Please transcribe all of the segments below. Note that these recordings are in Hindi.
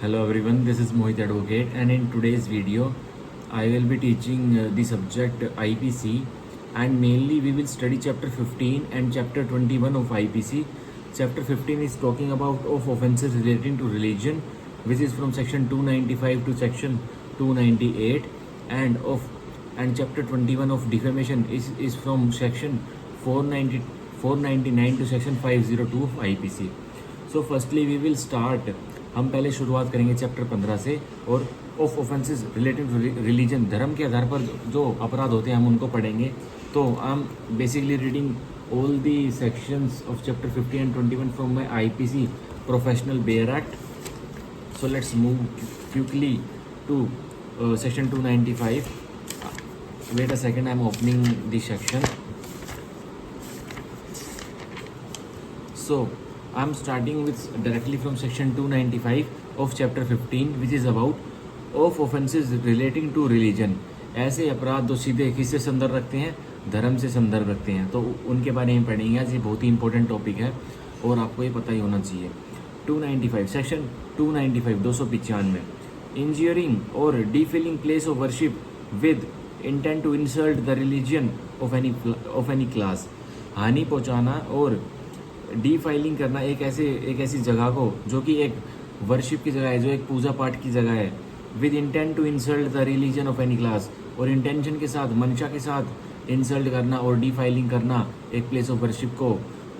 Hello everyone, this is Mohit Advocate, and in today's video I will be teaching the subject IPC, and mainly we will study chapter 15 and chapter 21 of IPC. Chapter 15 is talking about of offences relating to religion, which is from section 295 to section 298, and chapter 21 of defamation is from section 499 to section 502 of IPC. So firstly we will start, हम पहले शुरुआत करेंगे चैप्टर 15 से, और of offences related to religion, धर्म के आधार पर जो अपराध होते हैं हम उनको पढ़ेंगे. तो I am basically reading all the sections of chapter 15 and 21 from my IPC professional bare act. So let's move quickly to section 295. Wait a second, I am opening the section. So I'm starting with directly from section 295 of chapter 15, which is about of offences relating to religion. ऐसे अपराध जो सीधे किससे संदर्भ रखते हैं, धर्म से संदर्भ रखते हैं, तो उनके बारे में पढ़ेंगे. आज ये बहुत ही इंपॉर्टेंट टॉपिक है और आपको ये पता ही होना चाहिए. 295 सेक्शन 295 295, इंजरिंग और defiling place of worship with intent to insult the religion of any class. हानि पहुंचाना और डीफाइलिंग करना एक ऐसी जगह को जो कि एक वर्शिप की जगह है, जो एक पूजा पाठ की जगह है, with intent to insult the religion of any class, और इंटेंशन के साथ, मंशा के साथ इंसल्ट करना और डीफाइलिंग करना एक प्लेस ऑफ वर्शिप को.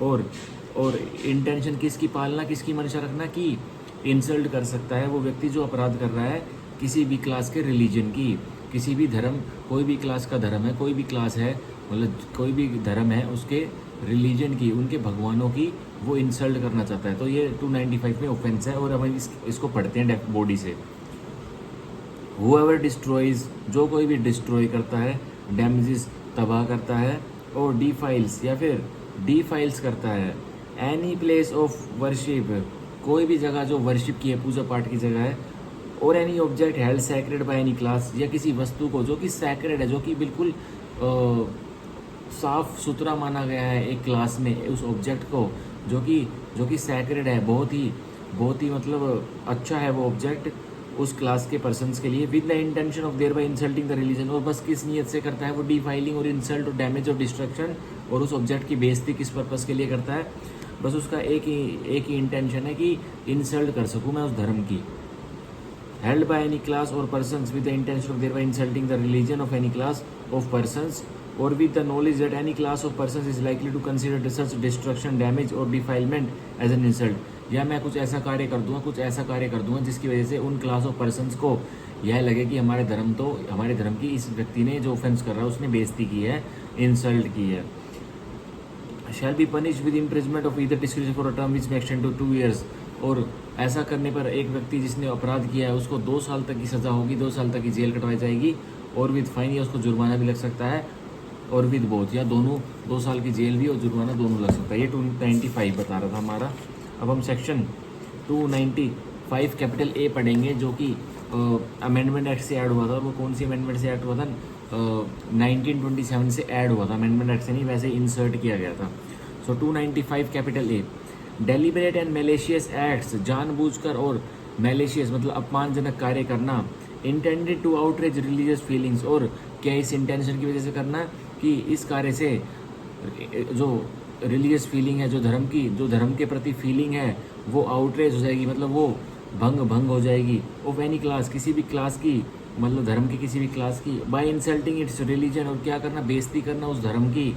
और इंटेंशन किसकी पालना, किसकी मंशा रखना कि इंसल्ट कर सकता है वो व्यक्ति जो अपराध कर रहा है किसी भी क्लास के रिलीजन की, किसी भी धर्म, कोई भी क्लास का धर्म है, कोई भी क्लास है, मतलब कोई भी धर्म है उसके रिलीजन की, उनके भगवानों की वो इंसल्ट करना चाहता है. तो ये 295 में ऑफेंस है और अब इसको पढ़ते हैं बॉडी से. हूएवर डिस्ट्रॉयज, जो कोई भी डिस्ट्रॉय करता है, डैमेजेस तबाह करता है, और डीफाइल्स या फिर डीफाइल्स करता है, एनी प्लेस ऑफ वर्शिप, कोई भी जगह जो वर्शिप की है, पूजा पाठ की जगह है, और any object held sacred bye any class, या किसी वस्तु को जो कि सैक्रेड है, जो कि बिल्कुल साफ सुथरा माना गया है एक क्लास में, उस ऑब्जेक्ट को जो कि सैक्रेड है, बहुत ही मतलब अच्छा है वो ऑब्जेक्ट उस क्लास के पर्सन्स के लिए, with the intention of thereby insulting the religion, और बस किस नीयत से करता है वो डीफाइलिंग और इंसल्ट और डैमेज और डिस्ट्रक्शन, और उस ऑब्जेक्ट की बेइज्जती किस पर्पस के लिए करता है, बस उसका एक ही इंटेंशन है कि इंसल्ट कर सकूँ मैं उस धर्म की. हेल्ड बाय एनी क्लास और persons with the intention of thereby insulting the religion of any class of persons, or with the knowledge that any class of persons is likely to consider such destruction, damage or defilement as an insult. या मैं कुछ ऐसा कार्य कर दूंगा जिसकी वजह से उन क्लास ऑफ पर्सन्स को यह लगे कि हमारे धर्म की इस व्यक्ति ने जो ऑफेंस कर रहा है उसने बेइज्जती की है, इंसल्ट की है. Shall be punish with imprisonment of either description for a term which में एक्सटेंड टू 2 years. और ऐसा करने पर एक व्यक्ति जिसने अपराध किया है उसको 2 साल तक की सज़ा होगी, 2 साल तक की जेल कटवाई जाएगी, और विद फाइन, या उसको जुर्माना भी लग सकता है, और विद बोथ, या दोनों, 2 साल की जेल भी और जुर्माना दोनों लग सकता है. ये 295 बता रहा था हमारा. अब हम सेक्शन 295 कैपिटल ए पढ़ेंगे, जो कि अमेंडमेंट एक्ट से ऐड हुआ था, और वो कौन सी अमेंडमेंट से ऐड हुआ था, 1927 से ऐड हुआ था, अमेंडमेंट एक्ट से नहीं, वैसे इंसर्ट किया गया था. So 295 capital A, deliberate and malicious acts, जानबूझकर और मैलिशियस मतलब अपमानजनक कार्य करना, intended to outrage religious feelings, और क्या इस इंटेंशन की वजह से करना कि इस कार्य से जो रिलीजियस फीलिंग है, जो धर्म के प्रति फीलिंग है वो आउटरेज हो जाएगी, मतलब वो भंग हो जाएगी, ऑफ एनी क्लास, किसी भी क्लास की, मतलब धर्म की किसी भी क्लास की, बाय इंसल्टिंग इट्स रिलीजन, और क्या करना, बेइज्जती करना उस धर्म की,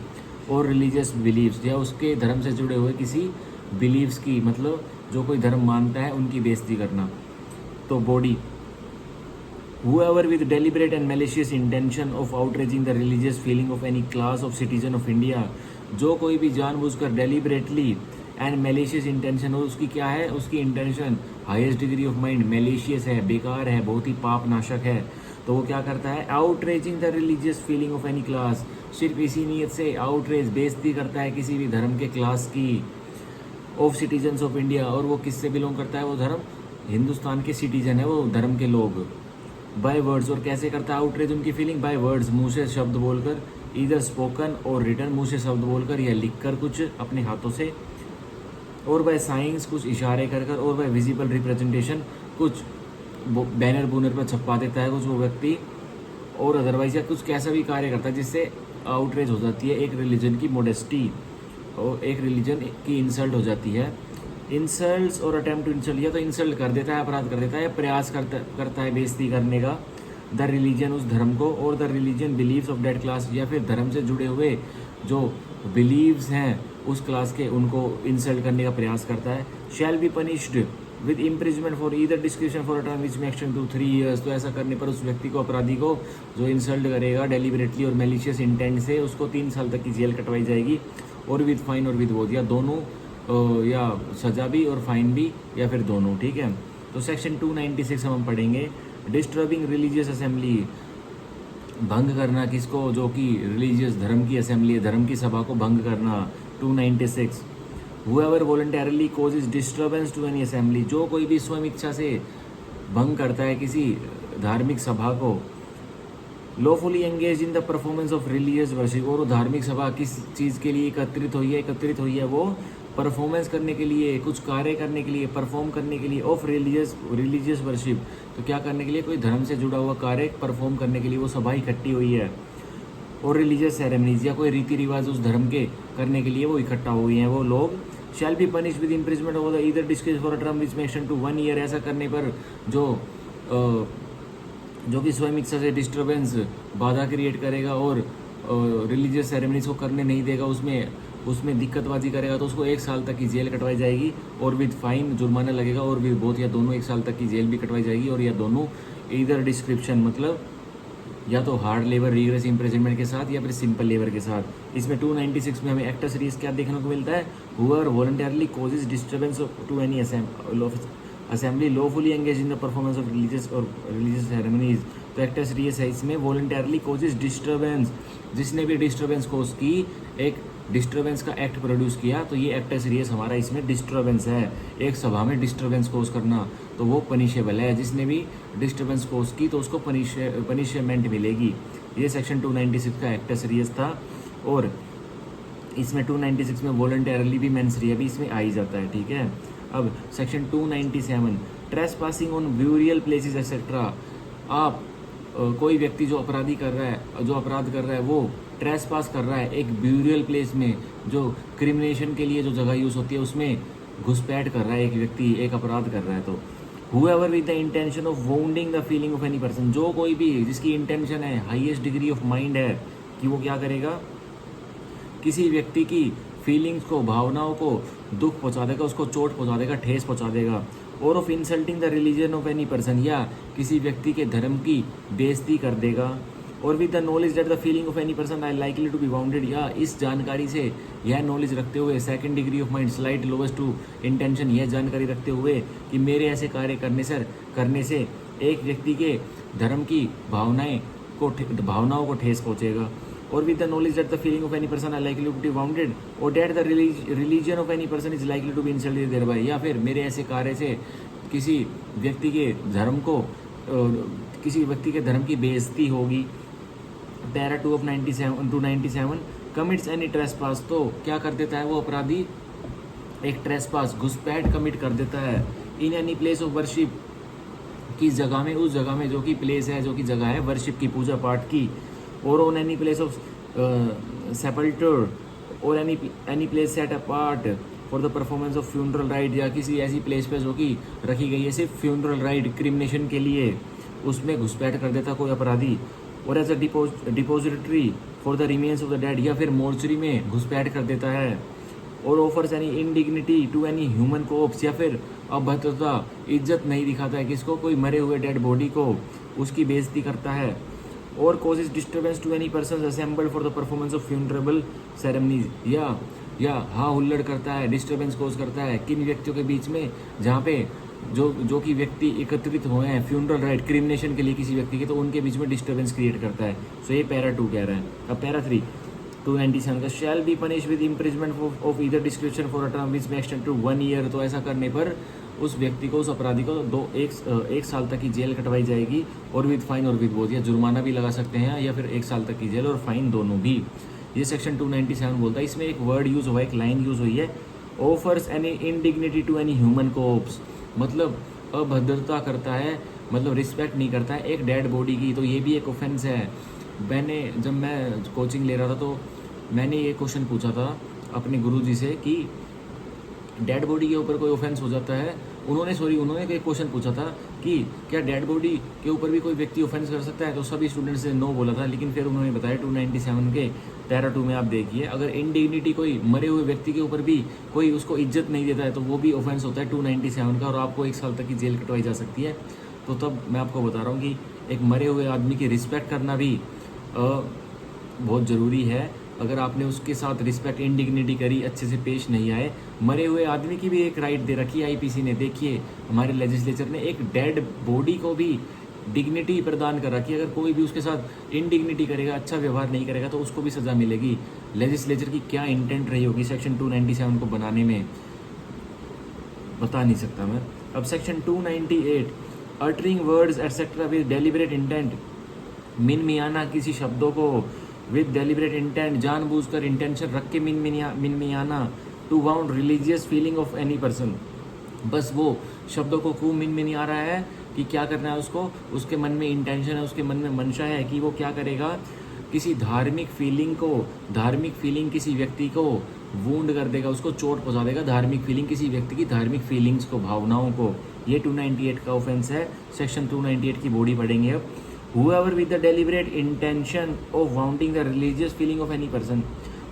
और रिलीजियस बिलीव्स, या उसके धर्म से जुड़े हुए किसी बिलीव्स की, मतलब जो कोई धर्म मानता है उनकी बेइज्जती करना. तो body, whoever with deliberate and malicious intention of outraging the religious feeling of any class of citizen of India, जो कोई भी जानबूझकर deliberately and malicious intention हो, उसकी क्या है, उसकी intention highest degree of mind malicious है, बेकार है, बहुत ही पाप नाशक है, तो वो क्या करता है, outraging the religious feeling of any class, सिर्फ इसी नीयत से outrage, बेइज्जती करता है किसी भी धर्म के क्लास की, of citizens of India, और वो किससे बिलोंग करता है वो धर्म, हिंदुस्तान के सिटीजन है वो धर्म के लोग, बाय वर्ड्स, और कैसे करता है आउटरेज उनकी फीलिंग, बाय वर्ड्स, मुंह से शब्द बोलकर, इधर स्पोकन और रिटर्न, मुंह से शब्द बोलकर या लिखकर कुछ अपने हाथों से, और बाय साइंस, कुछ इशारे कर कर, और बाय विजिबल रिप्रेजेंटेशन, कुछ बैनर बूनर पर छपवा देता है कुछ वो व्यक्ति, और अदरवाइज या कुछ कैसा भी कार्य करता है जिससे आउटरेज हो जाती है एक रिलीजन की मोडेस्टी और एक रिलीजन की इंसल्ट हो जाती है। इंसल्ट्स और अटेम्प्ट टू इंसल्ट, या तो इंसल्ट कर देता है, अपराध कर देता है, या प्रयास करता है बेइज्जती करने का द रिलीजन, उस धर्म को, और the religion believes of that class, या फिर धर्म से जुड़े हुए जो बिलीव्स हैं उस क्लास के, उनको इंसल्ट करने का प्रयास करता है। Shall be punished with imprisonment for either description for a term which में एक्सटेंड टू 3 years। तो ऐसा करने पर उस व्यक्ति को, अपराधी को जो इंसल्ट करेगा डेलिबरेटली और मैलिशियस इंटेंट से, उसको 3 साल तक की जेल कटवाई जाएगी, और विद फाइन और विद बोथ, या दोनों, या सजा भी और फाइन भी, या फिर दोनों, ठीक है। तो सेक्शन 296 हम पढ़ेंगे, डिस्टर्बिंग रिलीजियस असेंबली, भंग करना किसको, जो कि रिलीजियस धर्म की असेंबली है, धर्म की सभा को भंग करना। 296 whoever voluntarily causes disturbance to any assembly, जो कोई भी स्वयं इच्छा से भंग करता है किसी धार्मिक सभा को, lawfully engaged in the performance of religious worship, और वो धार्मिक सभा किस चीज़ के लिए एकत्रित हुई है, वो परफॉर्मेंस करने के लिए, कुछ कार्य करने के लिए, परफॉर्म करने के लिए, ऑफ रिलीजियस वर्शिप, तो क्या करने के लिए, कोई धर्म से जुड़ा हुआ कार्य परफॉर्म करने के लिए वो सभा इकट्ठी हुई है, और रिलीजियस सेरेमनीज, या कोई रीति रिवाज उस धर्म के करने के लिए वो इकट्ठा हुए हैं, वो लोग shall be punish with imprisonment of the either description for a term which में एक्सटेंड टू 1 year। ऐसा करने पर जो कि स्वयं इच्छा से डिस्टर्बेंस, बाधा क्रिएट करेगा और रिलीजियस सेरेमनीज को करने नहीं देगा, उसमें दिक्कतबाजी करेगा, तो उसको 1 साल तक की जेल कटवाई जाएगी, और विद फाइन, जुर्माना लगेगा, और विद बोथ, या दोनों 1 साल तक की जेल भी कटवाई जाएगी, और या दोनों ईदर डिस्क्रिप्शन, मतलब या तो हार्ड लेबर रिग्रेस इम्प्रिजनमेंट के साथ, या फिर सिंपल लेबर के साथ। इसमें 296 में हमें एक्टा सीरीज क्या देखने को मिलता है, whoever voluntarily causes disturbance to any assembly lawfully engaged in the performance of religious ceremonies. तो एक्टा सीरीज है, इसमें वॉलंटियरली कॉजेज डिस्टर्बेंस, जिसने भी डिस्टर्बेंस कॉज की, एक डिस्टर्बेंस का एक्ट प्रोड्यूस किया, तो ये एक्टा सीरीज हमारा इसमें डिस्टर्बेंस है, एक सभा में डिस्टर्बेंस कॉज करना, तो वो पनिशेबल है। जिसने भी डिस्टर्बेंस कॉज की तो उसको पनिशमेंट मिलेगी। ये सेक्शन 296 का एक्टा सीरीज था, और इसमें 296 में वॉलंटियरली भी मेंसरी भी इसमें आ ही जाता है, ठीक है। अब section 297, trace passing on burial places etcetera. आप कोई व्यक्ति जो अपराध कर रहा है वो ट्रेस पास कर रहा है एक ब्यूरियल प्लेस में, जो क्रिमिनेशन के लिए जो जगह यूज़ होती है उसमें घुसपैठ कर रहा है एक व्यक्ति, एक अपराध कर रहा है। तो whoever with the intention of wounding the feeling of any person, जो कोई भी जिसकी इंटेंशन है, हाईएस्ट डिग्री ऑफ माइंड है कि वो क्या करेगा, किसी व्यक्ति की फीलिंग्स को, भावनाओं को दुख पहुंचा देगा, उसको चोट पहुंचा देगा, ठेस पहुंचा देगा, और of insulting the religion of any person, या किसी व्यक्ति के धर्म की बेइज्जती कर देगा, और with the knowledge that the feeling of any person are likely to be bounded, या इस जानकारी से, यह नॉलेज रखते हुए, second degree of mind slight lowest to intention, यह जानकारी रखते हुए कि मेरे ऐसे कार्य करने से एक व्यक्ति के धर्म की भावनाओं को ठेस पहुंचेगा, और with the knowledge that the feeling of any person are likely to be wounded, और that the religion of any person is likely to be insulted thereby, या फिर मेरे ऐसे कार्य से किसी व्यक्ति के धर्म की बेइज्जती होगी। Para 2 of 297 commits any trespass, तो क्या कर देता है वो अपराधी, एक ट्रेसपास, घुसपैठ कमिट कर देता है, in any place of worship, किस जगह में, उस जगह में जो कि प्लेस है, जो कि जगह है वर्शिप की, पूजा पाठ की, और ऑन एनी प्लेस ऑफ सेपल्टर, और any place set apart for the performance of funeral right, या किसी ऐसी प्लेस पे जो कि रखी गई है सिर्फ फ्यूनरल राइट, क्रिमिनेशन के लिए, उसमें घुसपैठ कर देता कोई अपराधी, और as a depository for the remains of the dead, या फिर मोर्चरी में घुसपैठ कर देता है, और offers any indignity to any human corpse, या फिर अभद्रता, इज्जत नहीं दिखाता है किसको, कोई मरे हुए डेड बॉडी को, उसकी बेइज्जती करता है, और causes disturbance to any person assembled for the performance of funeral ceremonies, या हाँ हुल्लड़ करता है, डिस्टर्बेंस कोज करता है किन व्यक्तियों के बीच में, जहाँ पे जो कि व्यक्ति एकत्रित हुए हैं फ्यूनरल राइट, क्रिमिनेशन के लिए किसी व्यक्ति के, तो उनके बीच में डिस्टर्बेंस क्रिएट करता है। सो ये पैरा 2 कह रहा है। अब पैरा 3 297 का, shall be punish with imprisonment of either description for a term which में एक्सटेंड टू 1 year, तो ऐसा करने पर उस व्यक्ति को, उस अपराधी को एक साल तक की जेल कटवाई जाएगी, और विद फाइन और विद बोथ, या जुर्माना भी लगा सकते हैं, या फिर 1 साल तक की जेल और फाइन दोनों भी। ये सेक्शन 297 बोलता है। इसमें एक वर्ड यूज़ हुआ है, एक लाइन यूज़ हुई है, offers any indignity to any human corpse, मतलब अभद्रता करता है, मतलब रिस्पेक्ट नहीं करता है एक डेड बॉडी की, तो ये भी एक ऑफेंस है। जब मैं कोचिंग ले रहा था तो मैंने ये क्वेश्चन पूछा था अपने गुरुजी से कि डेड बॉडी के ऊपर कोई ऑफेंस हो जाता है। उन्होंने एक क्वेश्चन पूछा था कि क्या डेड बॉडी के ऊपर भी कोई व्यक्ति ऑफेंस कर सकता है, तो सभी स्टूडेंट्स ने नो बोला था। लेकिन फिर उन्होंने बताया 297 के पैरा 2 में आप देखिए, अगर इनडिग्निटी कोई मरे हुए व्यक्ति के ऊपर भी कोई उसको इज्जत नहीं देता है तो वो भी ऑफेंस होता है 297 का, और आपको 1 साल तक की जेल कटवाई जा सकती है। तो तब मैं आपको बता रहा हूँ कि एक मरे हुए आदमी की रिस्पेक्ट करना भी बहुत ज़रूरी है। अगर आपने उसके साथ रिस्पेक्ट इंडिग्निटी करी, अच्छे से पेश नहीं आए, मरे हुए आदमी की भी एक राइट दे रखी है आईपीसी ने। देखिए हमारे लेजिस्लेचर ने एक डेड बॉडी को भी डिग्निटी प्रदान कर रखी है। अगर कोई भी उसके साथ इनडिग्निटी करेगा, अच्छा व्यवहार नहीं करेगा, तो उसको भी सज़ा मिलेगी। लेजिस्लेचर की क्या इंटेंट रही होगी सेक्शन 297 को बनाने में, बता नहीं सकता मैं। अब section 298, uttering words etcetera with deliberate intent, मिन मियाना किसी शब्दों को विद डेलिबरेट इंटेंट, जानबूझकर इंटेंशन रख के मिन मियाना, to wound religious feeling of any person, बस वो शब्दों को खूब मिन आ रहा है कि क्या करना है उसको, उसके मन में इंटेंशन है, उसके मन में मंशा है कि वो क्या करेगा, किसी धार्मिक फीलिंग किसी व्यक्ति को वूंड कर देगा, उसको चोट पहुंचा देगा, धार्मिक फीलिंग किसी व्यक्ति की धार्मिक फीलिंग्स को, भावनाओं को। ये 298 का ऑफेंस है। सेक्शन 298 की बॉडी पढ़ेंगे अब। whoever with the deliberate intention of wounding the religious feeling of any person,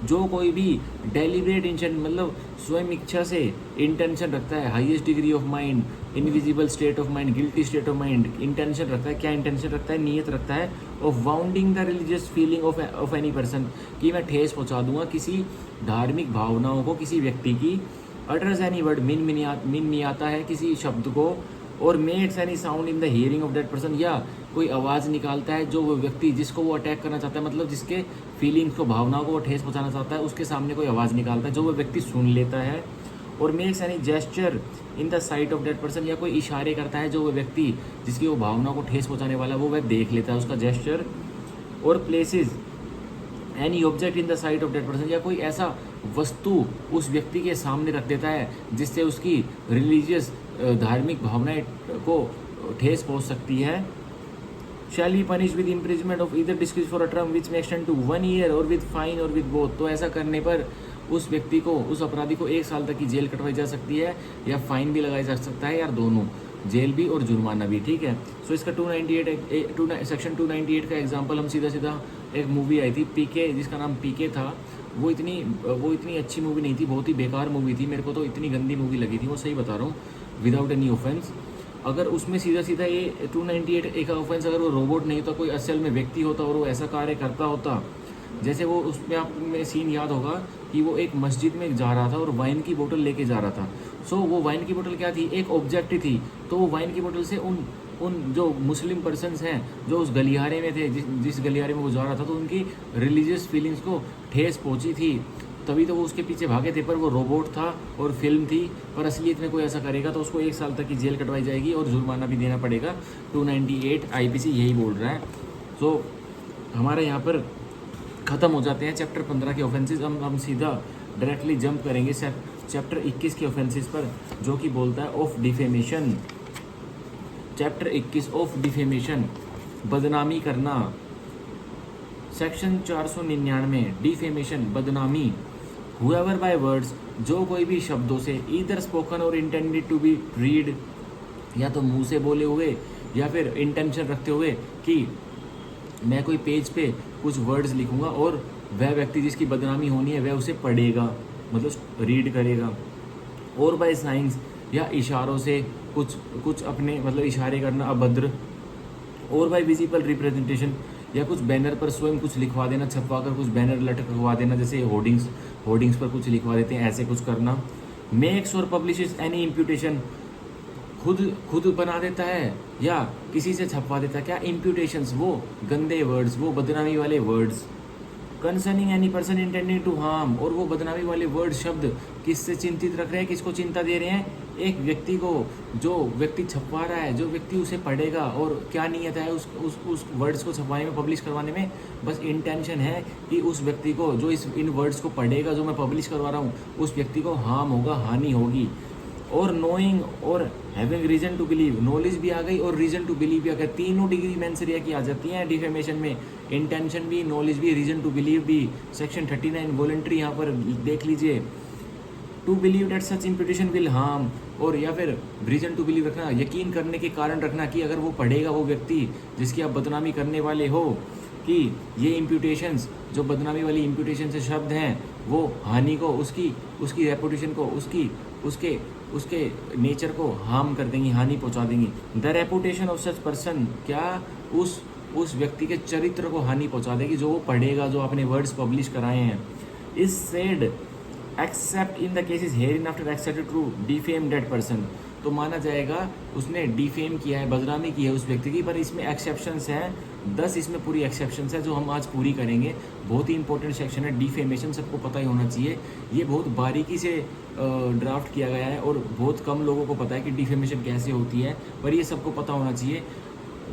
जो कोई भी डेलिबरेट इंटेंशन मतलब स्वयं इच्छा से इंटेंशन रखता है, highest degree of mind, invisible state of mind, guilty state of mind, intention रखता है, क्या इंटेंशन रखता है, नियत रखता है of wounding the religious feeling of any person, कि मैं ठेस पहुंचा दूंगा किसी धार्मिक भावनाओं को किसी व्यक्ति की। अटर्स एनी वर्ड, मिन आता है किसी शब्द को, और makes any sound in the hearing of that person, या कोई आवाज़ निकालता है जो वो व्यक्ति जिसको वो अटैक करना चाहता है, मतलब जिसके फीलिंग्स को, भावनाओं को वो ठेस पहुंचाना चाहता है, उसके सामने कोई आवाज़ निकालता है जो वो व्यक्ति सुन लेता है। और makes any gesture in the site of that person, या कोई इशारे करता है जो वो व्यक्ति जिसकी वो भावनाओं को ठेस पहुंचाने वाला वो वह देख लेता है उसका जेस्चर। और places any object in the site of that person, या कोई ऐसा वस्तु उस व्यक्ति के सामने रख देता है जिससे उसकी रिलीजियस धार्मिक भावनाएं को ठेस पहुंच सकती है। Shall be punish with imprisonment of either decrease for a term which में एक्सटेंड टू 1 ईयर और विद फाइन और विद बोथ, तो ऐसा करने पर उस व्यक्ति को, उस अपराधी को 1 साल तक की जेल कटवाई जा सकती है, या फाइन भी लगाया जा सकता है, या दोनों, जेल भी और जुर्माना भी। ठीक है। सो इसका 298 सेक्शन 298 का एग्जाम्पल हम सीधा एक मूवी आई थी पीके, जिसका नाम पीके था। वो इतनी अच्छी मूवी नहीं थी, बहुत ही बेकार मूवी थी, मेरे को तो इतनी गंदी मूवी लगी थी, वो सही बता रहा हूँ, विदाउट एनी ऑफेंस। अगर उसमें सीधा ये 298 एक ऑफेंस, अगर वो रोबोट नहीं होता, कोई असल में व्यक्ति होता और वो ऐसा कार्य करता होता, जैसे वो उसमें आप में सीन याद होगा कि वो एक मस्जिद में जा रहा था और वाइन की बोतल लेके जा रहा था। सो वो वाइन की बोतल क्या थी, एक ऑब्जेक्ट थी, तो वो वाइन की बोतल से उन जो मुस्लिम पर्सन्स हैं जो उस गलियारे में थे, जिस गलियारे में वो जा रहा था, तो उनकी रिलीजियस फीलिंग्स को ठेस पहुंची थी, तभी तो वो उसके पीछे भागे थे। पर वो रोबोट था और फिल्म थी, पर असलियत में कोई ऐसा करेगा तो उसको 1 साल तक की जेल कटवाई जाएगी और जुर्माना भी देना पड़ेगा। 298 आईपीसी यही बोल रहा है। सो हमारे यहाँ पर ख़त्म हो जाते हैं चैप्टर 15 के ऑफेंसेस। हम सीधा डायरेक्टली जंप करेंगे चैप्टर 21 के ऑफेंसेस पर, जो कि बोलता है of defamation. Chapter 21 of defamation, बदनामी करना। सेक्शन 499 डिफेमेशन, बदनामी। हुएवर बाय वर्ड्स, जो कोई भी शब्दों से, ईदर स्पोकन और इंटेंडेड टू बी रीड, या तो मुंह से बोले हुए या फिर इंटेंशन रखते हुए कि मैं कोई पेज पे कुछ वर्ड्स लिखूंगा और वह व्यक्ति जिसकी बदनामी होनी है वह उसे पढ़ेगा, मतलब रीड करेगा। और बाय साइंस, या इशारों से कुछ अपने मतलब इशारे करना, अभद्र। और बाय विजिबल रिप्रेजेंटेशन, या कुछ बैनर पर स्वयं कुछ लिखवा देना, छपवा कर कुछ बैनर लटकवा देना, जैसे होर्डिंग्स पर कुछ लिखवा देते हैं, ऐसे कुछ करना। मेक्स और पब्लिशेस एनी इम्प्यूटेशन, खुद बना देता है या किसी से छपवा देता है, क्या इम्प्यूटेशंस, वो गंदे वर्ड्स, वो बदनामी वाले words. Concerning any person intending to harm, और वो बदनामी वाले वर्ड शब्द किससे चिंतित रख रहे हैं, किसको चिंता दे रहे हैं, एक व्यक्ति को, जो व्यक्ति छपवा रहा है, जो व्यक्ति उसे पढ़ेगा, और क्या नियत है उस वर्ड्स को छपवाने में, पब्लिश करवाने में, बस इंटेंशन है कि उस व्यक्ति को जो इन वर्ड्स को पढ़ेगा, जो मैं पब्लिश करवा रहा हूँ, उस व्यक्ति को हार्म होगा, हानि होगी। और नोइंग और having reason to believe, knowledge भी आ गई और रीजन टू बिलीव भी आ गया, तीनों डिग्री मेंसरिया की आ जाती हैं डिफेमेशन में, इंटेंशन भी, नॉलेज भी, रीजन टू बिलीव भी। सेक्शन 39 वॉलंटरी यहाँ पर देख लीजिए, to believe that such imputation will harm, और या फिर रीजन टू बिलीव रखना, यकीन करने के कारण रखना कि अगर वो पढ़ेगा, वो व्यक्ति जिसकी आप बदनामी करने वाले हो, कि ये इम्प्यूटेशंस, जो बदनामी वाली इम्प्यूटेशन से शब्द हैं, वो हानि को, उसकी रेपुटेशन को, उसके नेचर को हार्म कर देंगी, हानि पहुंचा देंगी। The reputation of such person, क्या उस व्यक्ति के चरित्र को हानि पहुंचा देगी जो वो पढ़ेगा, जो आपने वर्ड्स पब्लिश कराए हैं। Is said except in the cases hereinafter excepted to defame that person, तो माना जाएगा उसने डिफेम किया है, बदनामी की है उस व्यक्ति की, पर इसमें एक्सेप्शंस हैं, 10 इसमें पूरी एक्सेप्शंस है जो हम आज पूरी करेंगे। बहुत ही इंपॉर्टेंट सेक्शन है डिफेमेशन, सबको पता ही होना चाहिए। ये बहुत बारीकी से ड्राफ्ट किया गया है और बहुत कम लोगों को पता है कि डिफेमेशन कैसे होती है, पर ये सबको पता होना चाहिए।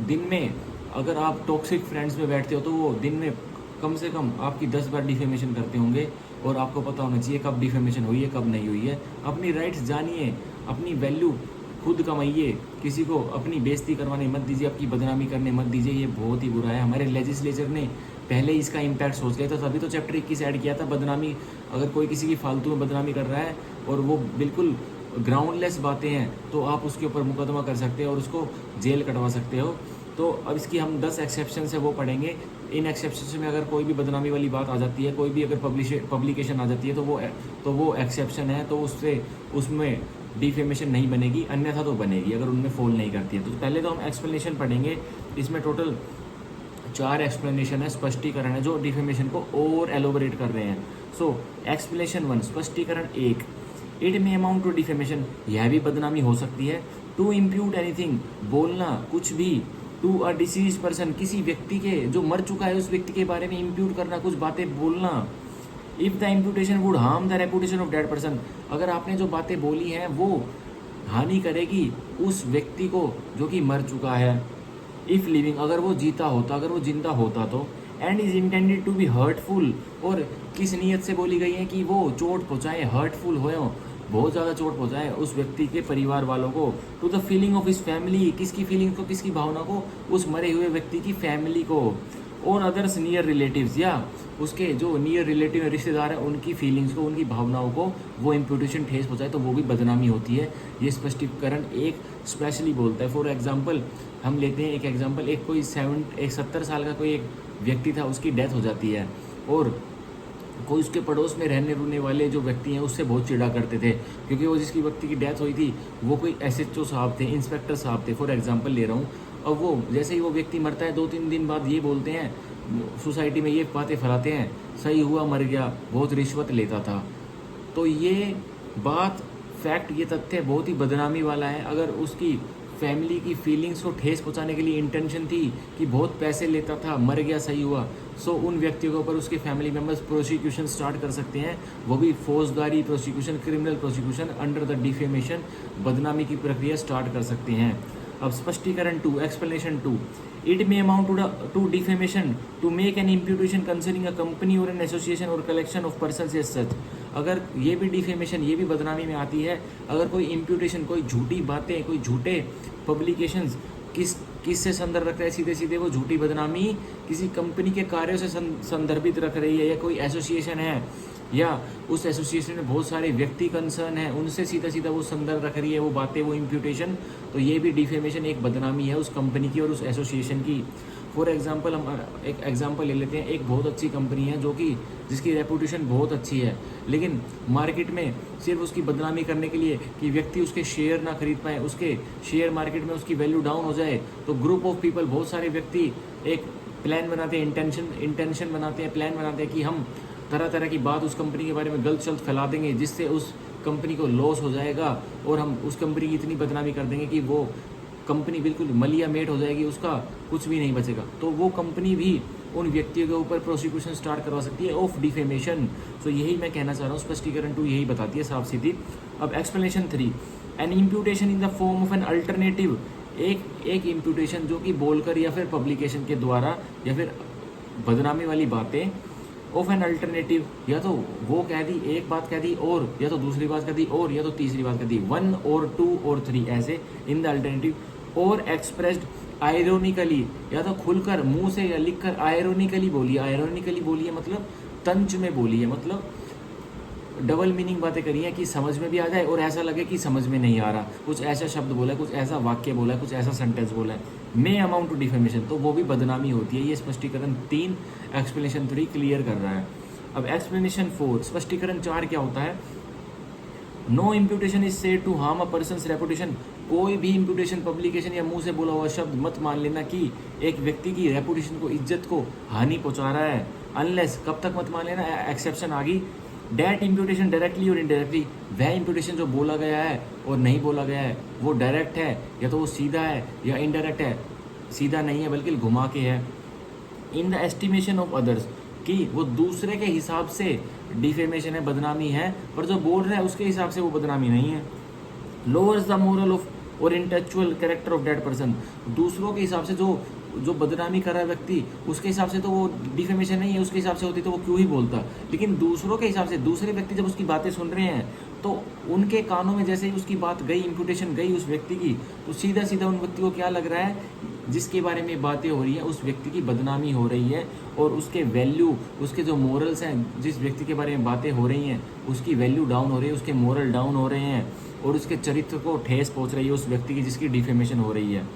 दिन में अगर आप टॉक्सिक फ्रेंड्स में बैठते हो तो वो दिन में कम से कम आपकी 10 बार डिफेमेशन करते होंगे, और आपको पता होना चाहिए कब डिफेमेशन हुई है, कब नहीं हुई है। अपनी राइट्स जानिए, अपनी वैल्यू खुद कमाइए, किसी को अपनी बेइज्जती करवाने मत दीजिए, आपकी बदनामी करने मत दीजिए, ये बहुत ही बुरा है। हमारे लेजिस्लेचर ने पहले इसका इम्पैक्ट सोच लिया था, तभी तो चैप्टर 21 ऐड किया था। बदनामी, अगर कोई किसी की फालतू में बदनामी कर रहा है और वो बिल्कुल ग्राउंडलेस बातें हैं, तो आप उसके ऊपर मुकदमा कर सकते हो और उसको जेल कटवा सकते हो। तो अब इसकी हम 10 एक्सेप्शन है वो पढ़ेंगे। इन एक्सेप्शन में अगर कोई भी बदनामी वाली बात आ जाती है, कोई भी अगर पब्लिकेशन आ जाती है, तो वो एक्सेप्शन है, तो उसमें डिफेमेशन नहीं बनेगी, अन्यथा तो बनेगी अगर उनमें फॉल नहीं करती है। तो पहले तो हम एक्सप्लेनेशन पढ़ेंगे, इसमें टोटल 4 एक्सप्लेनेशन है, स्पष्टीकरण है जो डिफेमेशन को और एलोबरेट कर रहे हैं। सो एक्सप्लेनेशन 1, स्पष्टीकरण 1, it may amount to defamation, यह भी बदनामी हो सकती है। टू इम्प्यूट एनीथिंग, बोलना कुछ भी, टू अ डिसीज पर्सन, किसी व्यक्ति के जो मर चुका है उस व्यक्ति के बारे में इम्प्यूट करना, कुछ बातें बोलना। If the imputation would harm the reputation of dead person, अगर आपने जो बातें बोली हैं वो हानि करेगी उस व्यक्ति को जो कि मर चुका है। इफ़ लिविंग, अगर वो जीता होता, अगर वो जिंदा होता तो। And is intended to be hurtful, और किस नीयत से बोली गई है कि वो चोट पहुँचाए, हर्टफुल हो, बहुत ज़्यादा चोट पहुँचाए उस व्यक्ति के परिवार वालों को। To the feeling of his family, किसकी फीलिंग को, किसकी भावना को, उस मरे हुए व्यक्ति की फैमिली को। और अदर्स नियर रिलेटिव्स, या उसके जो नियर रिलेटिव रिश्तेदार हैं उनकी फीलिंग्स को, उनकी भावनाओं को वो इम्प्यूटेशन ठेस पहुँचाए, तो वो भी बदनामी होती है। ये स्पष्टीकरण एक स्पेशली बोलता है। फॉर एग्जांपल हम लेते हैं एक एग्जांपल, एक 70 साल का कोई एक व्यक्ति था, उसकी डेथ हो जाती है, और कोई उसके पड़ोस में रहने वाले जो व्यक्ति हैं उससे बहुत चिढ़ा करते थे, क्योंकि वो जिसकी व्यक्ति की डेथ हुई थी वो कोई SHO साहब थे, इंस्पेक्टर साहब थे, फॉर एग्जांपल ले रहा हूँ। और वो जैसे ही वो व्यक्ति मरता है 2-3 दिन बाद ये बोलते हैं, सोसाइटी में ये बातें फैलाते हैं, सही हुआ मर गया, बहुत रिश्वत लेता था। तो ये बात, फैक्ट, ये तथ्य बहुत ही बदनामी वाला है। अगर उसकी फैमिली की फीलिंग्स को ठेस पहुंचाने के लिए इंटेंशन थी कि बहुत पैसे लेता था, मर गया, सही हुआ, सो उन व्यक्तियों के ऊपर उसके फैमिली मेम्बर्स प्रोसिक्यूशन स्टार्ट कर सकते हैं, वो भी फौजदारी prosecution, criminal prosecution under the defamation, बदनामी की प्रक्रिया स्टार्ट कर सकते हैं। अब स्पष्टीकरण 2, explanation 2, it may amount to defamation to make an imputation concerning a company और एन एसोसिएशन और collection of persons as such, अगर ये भी डिफेमेशन, ये भी बदनामी में आती है। अगर कोई इम्प्यूटेशन, कोई झूठी बातें, कोई झूठे पब्लिकेशंस किससे संदर्भ रख रहे हैं, सीधे सीधे वो झूठी बदनामी किसी कंपनी के कार्यों से संदर्भित रख रही है, या कोई एसोसिएशन है, या उस एसोसिएशन में बहुत सारे व्यक्ति कंसर्न हैं, उनसे सीधा सीधा वो संदर्भ रख रही है वो बातें, वो इम्प्यूटेशन, तो ये भी डिफेमेशन एक बदनामी है उस कंपनी की और उस एसोसिएशन की। फॉर एग्जांपल हम एक एग्जांपल ले लेते हैं, एक बहुत अच्छी कंपनी है जो कि जिसकी रेपुटेशन बहुत अच्छी है, लेकिन मार्केट में सिर्फ उसकी बदनामी करने के लिए कि व्यक्ति उसके शेयर ना खरीद पाए, उसके शेयर मार्केट में उसकी वैल्यू डाउन हो जाए, तो ग्रुप ऑफ पीपल, बहुत सारे व्यक्ति एक प्लान बनाते हैं, इंटेंशन बनाते हैं, प्लान बनाते हैं कि हम तरह तरह की बात उस कंपनी के बारे में गलत शब्द फैला देंगे जिससे उस कंपनी को लॉस हो जाएगा, और हम उस कंपनी की इतनी बदनामी कर देंगे कि वो कंपनी बिल्कुल मलिया मेट हो जाएगी, उसका कुछ भी नहीं बचेगा। तो वो कंपनी भी उन व्यक्तियों के ऊपर प्रोसिक्यूशन स्टार्ट करवा सकती है ऑफ डिफेमेशन। तो यही मैं कहना चाह रहा हूँ, स्पष्टीकरण 2 यही बताती है साफ सीधी। अब explanation 3, an imputation in the form of an alternative, एक इम्प्यूटेशन जो कि बोलकर या फिर पब्लिकेशन के द्वारा या फिर बदनामी वाली बातें ऑफ एन अल्टरनेटिव, या तो वो कह दी एक बात कह दी और, या तो दूसरी बात कह दी और, या तो तीसरी बात कह दी, 1 और 2 और 3 ऐसे इन द अल्टरनेटिव, और एक्सप्रेस्ड आयरोनिकली, या तो खुलकर मुंह से या लिखकर आयरोनिकली बोली, आयरोनिकली बोली है मतलब तंज में बोली है, मतलब डबल मीनिंग बातें करी हैं कि समझ में भी आ जाए और ऐसा लगे कि समझ में नहीं आ रहा, कुछ ऐसा शब्द बोला है, कुछ ऐसा वाक्य बोला है, कुछ ऐसा सेंटेंस बोला है, मे अमाउंट टू डिफेमेशन, तो वो भी बदनामी होती है। ये स्पष्टीकरण 3 एक्सप्लेनेशन 3 क्लियर कर रहा है। अब एक्सप्लेनेशन 4 स्पष्टीकरण 4 क्या होता है? No imputation is said to harm a person's reputation, कोई भी इम्प्यूटेशन पब्लिकेशन या मुंह से बोला हुआ शब्द मत मान लेना कि एक व्यक्ति की रेपुटेशन को, इज्जत को हानि पहुंचा रहा है, अनलेस, कब तक मत मान लेना, एक्सेप्शन आ गई, डैट इम्प्यूटेशन डायरेक्टली और इनडायरेक्टली, वह इम्प्यूटेशन जो बोला गया है और नहीं बोला गया है वो डायरेक्ट है या तो वो सीधा है, या इनडायरेक्ट है, सीधा नहीं है बल्कि घुमा के है, in the estimation of others, कि वो दूसरे के हिसाब से डिफेमेशन है, बदनामी है, पर जो बोल रहा है उसके हिसाब से वो बदनामी नहीं है। लोअर्स द मोरल ऑफ और intellectual character of that person, दूसरों के हिसाब से जो बदनामी कर रहा है व्यक्ति, उसके हिसाब से तो वो डिफेमेशन नहीं है, उसके हिसाब से होती तो वो क्यों ही बोलता। लेकिन दूसरों के हिसाब से, दूसरे व्यक्ति जब उसकी बातें सुन रहे हैं तो उनके कानों में जैसे ही उसकी बात गई, इम्प्यूटेशन गई उस व्यक्ति की, तो सीधा सीधा उन व्यक्ति को क्या लग रहा है, जिसके बारे में बातें हो रही हैं उस व्यक्ति की बदनामी हो रही है, और उसके वैल्यू, उसके जो मोरल्स हैं, जिस व्यक्ति के बारे में बातें हो रही हैं उसकी वैल्यू डाउन हो रही है, उसके मोरल डाउन हो रहे हैं, और उसके चरित्र को ठेस पहुंच रही है उस व्यक्ति की जिसकी डिफेमेशन हो रही है।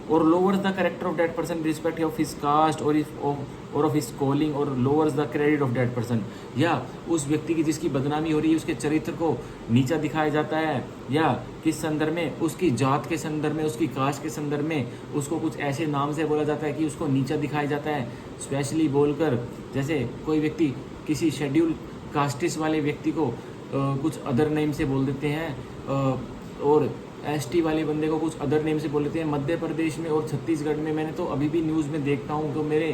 और lowers the character of that person respect of his cast और ऑफ हिज कॉलिंग, और lowers the credit of that person, या उस व्यक्ति की जिसकी बदनामी हो रही है उसके चरित्र को नीचा दिखाया जाता है, या किस संदर्भ में, उसकी जात के संदर्भ में, उसकी कास्ट के संदर्भ में उसको कुछ ऐसे नाम से बोला जाता है कि उसको नीचा दिखाया जाता है, स्पेशली बोलकर, जैसे कोई व्यक्ति किसी शेड्यूल कास्टिस वाले व्यक्ति को कुछ अदर नेम से बोल देते हैं, और एसटी वाले बंदे को कुछ अदर नेम से बोल देते हैं। मध्य प्रदेश में और छत्तीसगढ़ में मैंने तो अभी भी न्यूज़ में देखता हूँ तो मेरे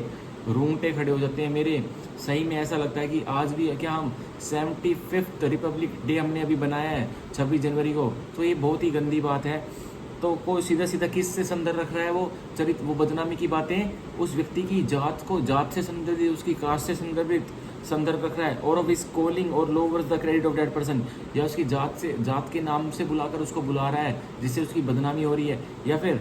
रूंगटे खड़े हो जाते हैं, मेरे सही में ऐसा लगता है कि आज भी क्या हम 75th रिपब्लिक डे हमने अभी बनाया है 26 जनवरी को, तो ये बहुत ही गंदी बात है। तो कोई सीधा सीधा किस से संदर्भ रख रहा है, वो चरित्र, वो बदनामी की बातें उस व्यक्ति की जात को, जात से संदर्भित, उसकी कास्ट से संदर्भित संदर्भ रख रहा है, और ऑफ इस कॉलिंग और lowers the credit of that person, या उसकी जात से, जात के नाम से बुलाकर उसको बुला रहा है जिससे उसकी बदनामी हो रही है, या फिर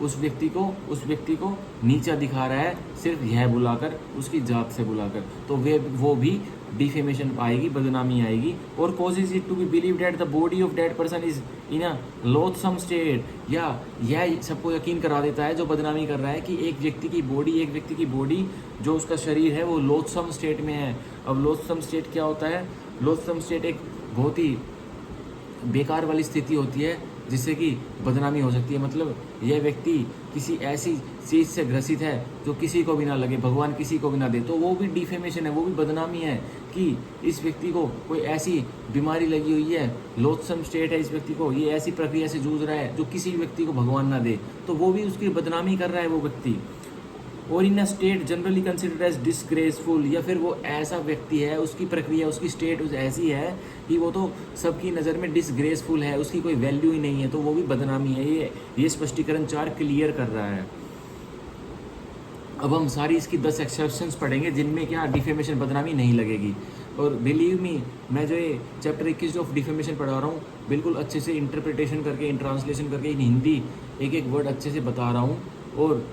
उस व्यक्ति को नीचा दिखा रहा है सिर्फ यह बुलाकर, उसकी जात से बुलाकर, तो वो भी डिफेमेशन आएगी, बदनामी आएगी। और causes it to be believe that the body of that person is in a loathsome state, या यह सबको यकीन करा देता है जो बदनामी कर रहा है कि एक व्यक्ति की बॉडी जो उसका शरीर है वो लोथसम स्टेट में है। अब लोथसम स्टेट क्या होता है? लोथसम स्टेट एक बहुत ही बेकार वाली स्थिति होती है जिससे कि बदनामी हो सकती है। मतलब यह व्यक्ति किसी ऐसी चीज़ से ग्रसित है जो किसी को भी ना लगे, भगवान किसी को भी ना दे, तो वो भी डिफेमेशन है, वो भी बदनामी है कि इस व्यक्ति को कोई ऐसी बीमारी लगी हुई है, लोथसम स्टेट है इस व्यक्ति को, ये ऐसी प्रक्रिया से जूझ रहा है जो किसी व्यक्ति को भगवान ना दे, तो वो भी उसकी बदनामी कर रहा है वो व्यक्ति। और in a state generally considered as disgraceful, या फिर वो ऐसा व्यक्ति है, उसकी प्रक्रिया, उसकी स्टेट ऐसी है कि वो तो सबकी नज़र में डिसग्रेसफुल है, उसकी कोई वैल्यू ही नहीं है, तो वो भी बदनामी है। ये स्पष्टीकरण 4 क्लियर कर रहा है। अब हम सारी इसकी 10 एक्सेप्शंस पढ़ेंगे जिनमें क्या डिफेमेशन, बदनामी नहीं लगेगी। और बिलीव मी, मैं जो ये चैप्टर 21 ऑफ डिफेमेशन पढ़ा रहा हूँ बिल्कुल अच्छे से इंटरप्रिटेशन करके, इन ट्रांसलेशन करके, इन हिंदी एक एक वर्ड अच्छे से बता रहा हूँ। और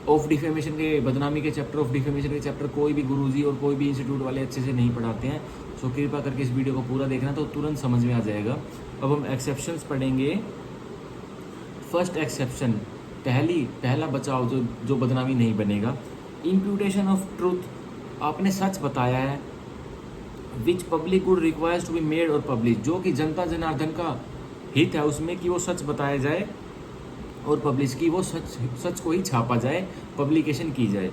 ऑफ डिफेमेशन के, बदनामी के चैप्टर, ऑफ डिफेमेशन के चैप्टर कोई भी गुरुजी और कोई भी इंस्टीट्यूट वाले अच्छे से नहीं पढ़ाते हैं, सो कृपया करके इस वीडियो को पूरा देखना तो तुरंत समझ में आ जाएगा। अब हम एक्सेप्शंस पढ़ेंगे। फर्स्ट एक्सेप्शन, पहला बचाव जो बदनामी नहीं बनेगा, इम्प्यूटेशन ऑफ ट्रूथ, आपने सच बताया है, which public good requires to be made और पब्लिश, जो कि जनता जनार्दन का हित है उसमें कि वो सच बताया जाए और पब्लिश की, वो सच को ही छापा जाए, पब्लिकेशन की जाए।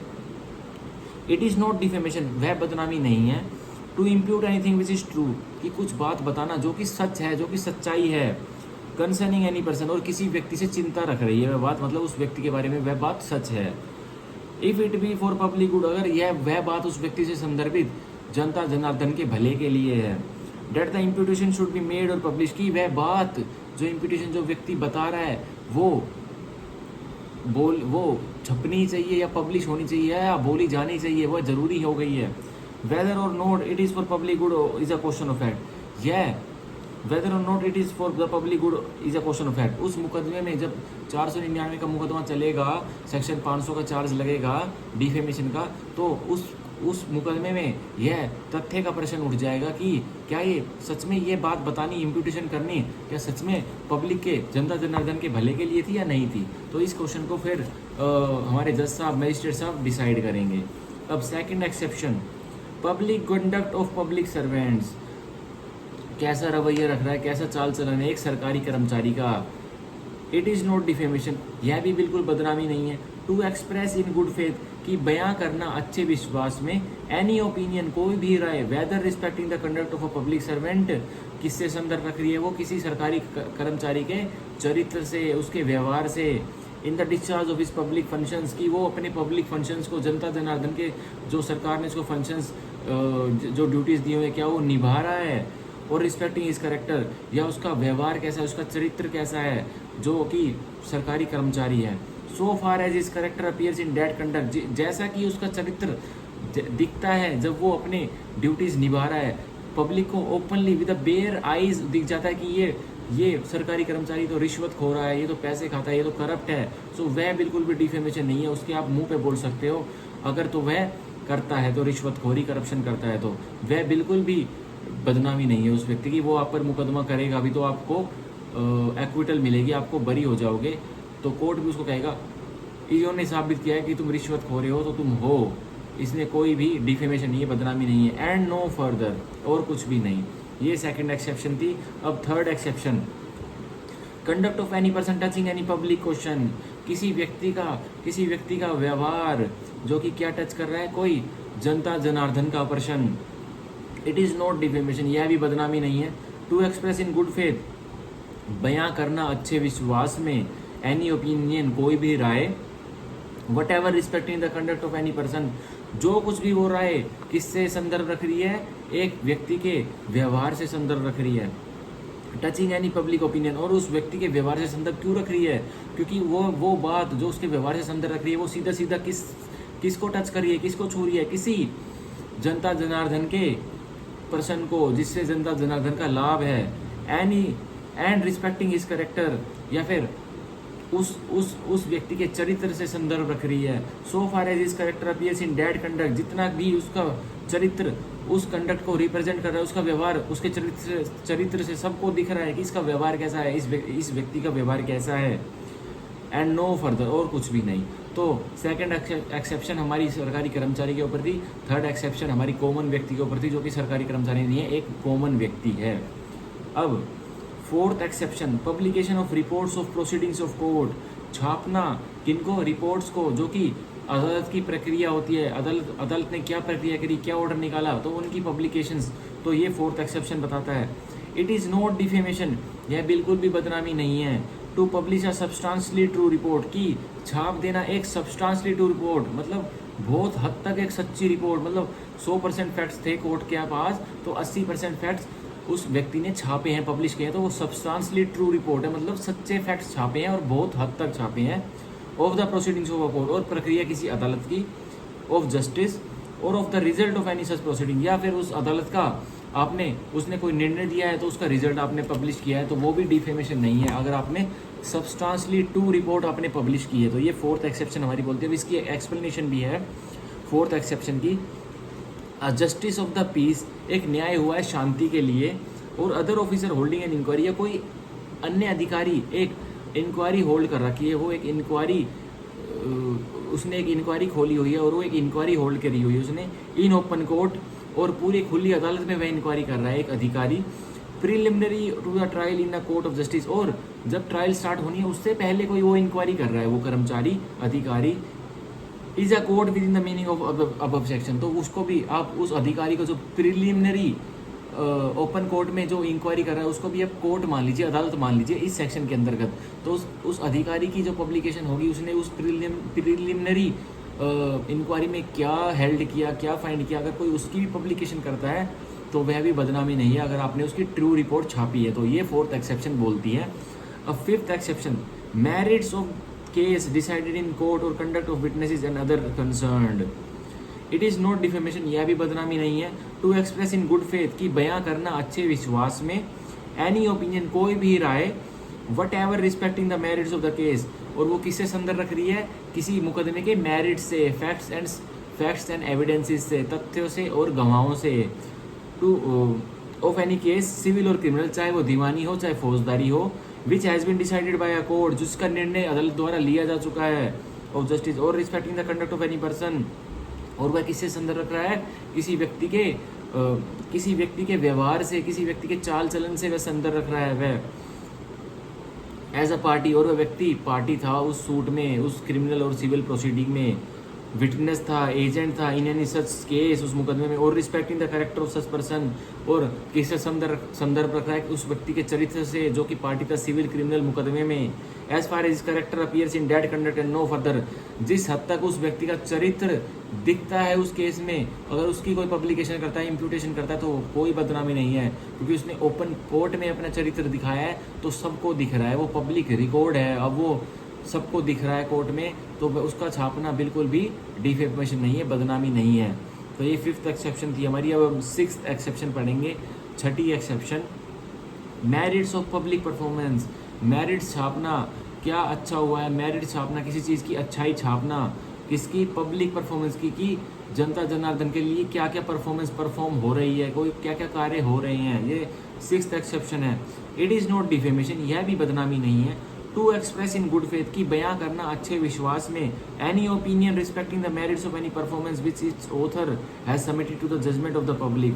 इट इज़ नॉट डिफेमेशन, वह बदनामी नहीं है। To impute anything which is true, कि कुछ बात बताना जो कि सच है, जो कि सच्चाई है, कंसर्निंग एनी पर्सन, और किसी व्यक्ति से चिंता रख रही है वह बात, मतलब उस व्यक्ति के बारे में वह बात सच है। If it be for public good, अगर यह वह बात उस व्यक्ति से संदर्भित जनता जनार्दन के भले के लिए है। That the imputation should be made और पब्लिश, की वह बात, जो इम्प्यूटेशन जो व्यक्ति बता रहा है वो बोल वो छपनी चाहिए या पब्लिश होनी चाहिए या बोली जानी चाहिए, वो ज़रूरी हो गई है। वेदर और not it is for public good is a question of fact. यह वेदर और not it is for the public good is a question of fact. उस मुकदमे में जब 499 का मुकदमा चलेगा, सेक्शन 500 का चार्ज लगेगा डिफेमेशन का, तो उस मुकदमे में यह तथ्य का प्रश्न उठ जाएगा कि क्या ये सच में ये बात बतानी, इम्प्यूटेशन करनी, क्या सच में पब्लिक के, जनता जनार्दन के भले के लिए थी या नहीं थी। तो इस क्वेश्चन को फिर हमारे जज साहब, मजिस्ट्रेट साहब डिसाइड करेंगे। अब second exception, public conduct of public servants. कैसा रवैया रख रहा है, कैसा चाल चलन है एक सरकारी कर्मचारी का। इट इज़ नॉट डिफेमेशन, यह भी बिल्कुल बदनामी नहीं है। To express in good faith, कि बयां करना अच्छे विश्वास में, एनी ओपिनियन, कोई भी राय, whether respecting the conduct of a public servant, किससे संदर्भ रख रही है, वो किसी सरकारी कर्मचारी के चरित्र से, उसके व्यवहार से। In the discharge of his public functions, की वो अपने पब्लिक फंक्शंस को, जनता जनार्दन के जो सरकार ने इसको फंक्शंस जो ड्यूटीज़ दी हुई है, क्या वो निभा रहा है। और रिस्पेक्टिंग इस करेक्टर, या उसका व्यवहार कैसा है, उसका चरित्र कैसा है जो कि सरकारी कर्मचारी है। So far as his character appears in that conduct, जैसा कि उसका चरित्र दिखता है जब वो अपने ड्यूटीज़ निभा रहा है, पब्लिक को openly with a bare eyes दिख जाता है कि ये सरकारी कर्मचारी तो रिश्वत खो रहा है, ये तो पैसे खाता है, ये तो करप्ट है। सो वह बिल्कुल भी डिफेमेशन नहीं है, उसके आप मुंह पे बोल सकते हो। अगर तो वह करता है तो रिश्वतखोरी, करप्शन करता है, तो वह बिल्कुल भी बदनामी नहीं है उस व्यक्ति की। वो आप पर मुकदमा करेगा भी तो आपको एक्विटल मिलेगी, आपको बरी हो जाओगे। तो कोर्ट भी उसको कहेगा इन्होंने साबित किया है कि तुम रिश्वत खो रहे हो तो तुम हो, इसमें कोई भी डिफेमेशन नहीं है, बदनामी नहीं है। एंड नो फर्दर, और कुछ भी नहीं। ये सेकंड एक्सेप्शन थी। अब third exception, conduct of any person touching any public question, किसी व्यक्ति का व्यवहार जो कि क्या टच कर रहा है, कोई जनता जनार्दन का प्रश्न। इट इज़ नॉट डिफेमेशन, यह भी बदनामी नहीं है। To express in good faith, बयां करना अच्छे विश्वास में, एनी ओपिनियन, कोई भी राय, whatever respecting the conduct of any person, जो कुछ भी वो राय किससे संदर्भ रख रही है, एक व्यक्ति के व्यवहार से संदर्भ रख रही है। टचिंग एनी पब्लिक ओपिनियन, और उस व्यक्ति के व्यवहार से संदर्भ क्यों रख रही है, क्योंकि वो बात जो उसके व्यवहार से संदर्भ रख रही है वो सीधा सीधा किसको टच कर रही है, किसको छू रही है, किसी जनता जनार्दन के पर्सन को, जिससे जनता जनार्दन का लाभ है। Any and respecting his character, या फिर उस व्यक्ति के चरित्र से संदर्भ रख रही है। So far as his character appears in that conduct, जितना भी उसका चरित्र उस कंडक्ट को रिप्रेजेंट कर रहा है, उसका व्यवहार उसके चरित्र से सबको दिख रहा है कि इसका व्यवहार कैसा है, इस व्यक्ति का व्यवहार कैसा है। एंड नो फर्दर, और कुछ भी नहीं। तो सेकंड एक्सेप्शन हमारी सरकारी कर्मचारी के ऊपर थी, थर्ड एक्सेप्शन हमारी कॉमन व्यक्ति के ऊपर थी, जो कि सरकारी कर्मचारी नहीं है, एक कॉमन व्यक्ति है। अब fourth exception, publication of reports of proceedings of court, छापना किनको, रिपोर्ट्स को, जो कि अदालत की प्रक्रिया होती है, अदालत ने क्या प्रक्रिया करी, क्या ऑर्डर निकाला, तो उनकी पब्लिकेशंस। तो ये फोर्थ एक्सेप्शन बताता है। इट इज़ नॉट डिफेमेशन, यह बिल्कुल भी बदनामी नहीं है। To publish a substantially true report, की छाप देना एक सब्सटेंशियली ट्रू रिपोर्ट, मतलब बहुत हद तक एक सच्ची रिपोर्ट, मतलब 100% फैक्ट्स थे कोर्ट के पास, तो 80% फैक्ट्स उस व्यक्ति ने छापे हैं, पब्लिश किए हैं, तो वो सब्सटेंशियली ट्रू रिपोर्ट है, मतलब सच्चे फैक्ट्स छापे हैं और बहुत हद तक छापे हैं। Of the proceedings of a court, और प्रक्रिया किसी अदालत की, ऑफ जस्टिस, और of the result of any such proceeding, या फिर उस अदालत का उसने कोई निर्णय दिया है तो उसका रिजल्ट आपने पब्लिश किया है, तो वो भी डिफेमेशन नहीं है अगर आपने सब्सटेंशियली ट्रू रिपोर्ट आपने पब्लिश की है। तो ये फोर्थ एक्सेप्शन हमारी बोलते हैं। इसकी एक्सप्लेनेशन भी है फोर्थ एक्सेप्शन की। जस्टिस ऑफ द पीस, एक न्याय हुआ है शांति के लिए, और other officer holding an inquiry, या कोई अन्य अधिकारी एक इंक्वायरी होल्ड कर रखी है, वो एक इंक्वायरी उसने एक इंक्वायरी खोली हुई है और वो एक इंक्वायरी होल्ड करी हुई है उसने इन ओपन कोर्ट, और पूरी खुली अदालत में वह इंक्वायरी कर रहा है एक अधिकारी। Preliminary to the trial in the court of justice, और जब ट्रायल स्टार्ट होनी है उससे पहले कोई वो इंक्वायरी कर रहा है वो कर्मचारी, अधिकारी। Is a court with in the meaning of above section, तो उसको भी आप उस अधिकारी को जो प्रीलिमिनरी ओपन कोर्ट में जो इंक्वायरी कर रहा है उसको भी आप कोर्ट मान लीजिए, अदालत मान लीजिए इस सेक्शन के अंतर्गत। तो उस अधिकारी की जो पब्लिकेशन होगी, उसने उस प्रीलिमिनरी इंक्वायरी में क्या हेल्ड किया, क्या फाइंड किया, अगर कोई उसकी भी पब्लिकेशन करता है तो वह भी बदनामी नहीं है अगर आपने उसकी ट्रू रिपोर्ट छापी है। तो ये फोर्थ एक्सेप्शन बोलती है। अब fifth exception, merits of case decided in court or conduct of witnesses and other concerned. It is not defamation, यह भी बदनामी नहीं है. To express in good faith, कि बयां करना अच्छे विश्वास में, any opinion, कोई भी राय, whatever respecting the merits of the case, और वो किससे संदर्भ रख रही है, किसी मुकदमे के मेरिट से, फैक्ट्स एंड एविडेंसेस से, तथ्यों से और गवाहों से. To of any case, civil और क्रिमिनल, चाहे वो दीवानी हो चाहे फौजदारी हो, which has been decided by a court, जिसका निर्णय अदालत द्वारा लिया जा चुका है, ऑफ जस्टिस, और respecting the conduct of any person, और वह किससे संदर्भ रख रहा है, किसी व्यक्ति के व्यवहार से, किसी व्यक्ति के चाल चलन से वह संदर्भ रख रहा है. वह एज अ पार्टी, और वह व्यक्ति पार्टी था उस सूट में, उस क्रिमिनल और सिविल प्रोसीडिंग में, विटनेस था, एजेंट था इन एनी सच केस, उस मुकदमे में, और respecting the character of such person, और किससे संदर्भ रख रहा है, उस व्यक्ति के चरित्र से जो कि पार्टी था सिविल क्रिमिनल मुकदमे में. As far as character appears in that conduct and no further, जिस हद तक उस व्यक्ति का चरित्र दिखता है उस केस में, अगर उसकी कोई पब्लिकेशन करता है, इम्प्यूटेशन करता है, तो कोई बदनामी नहीं है, क्योंकि उसने ओपन कोर्ट में अपना चरित्र दिखाया है, तो सबको दिख रहा है, वो पब्लिक रिकॉर्ड है, अब वो सबको दिख रहा है कोर्ट में, तो उसका छापना बिल्कुल भी डिफेमेशन नहीं है, बदनामी नहीं है. तो ये 5th एक्सेप्शन थी हमारी. अब हम 6th एक्सेप्शन पढ़ेंगे. 6ठी exception, merits of public performance. Merits छापना, क्या अच्छा हुआ है, मेरिट छापना, किसी चीज़ की अच्छाई छापना, किसकी, पब्लिक परफॉर्मेंस की, कि जनता जनार्दन के लिए क्या क्या परफॉर्म हो रही है, कोई क्या क्या कार्य हो रहे हैं. ये 6th एक्सेप्शन है. इट इज़ नॉट डिफेमेशन, यह भी बदनामी नहीं है. To express in good faith, की बयां करना अच्छे विश्वास में, any opinion respecting the merits of any performance which its author has submitted to the judgment of the public,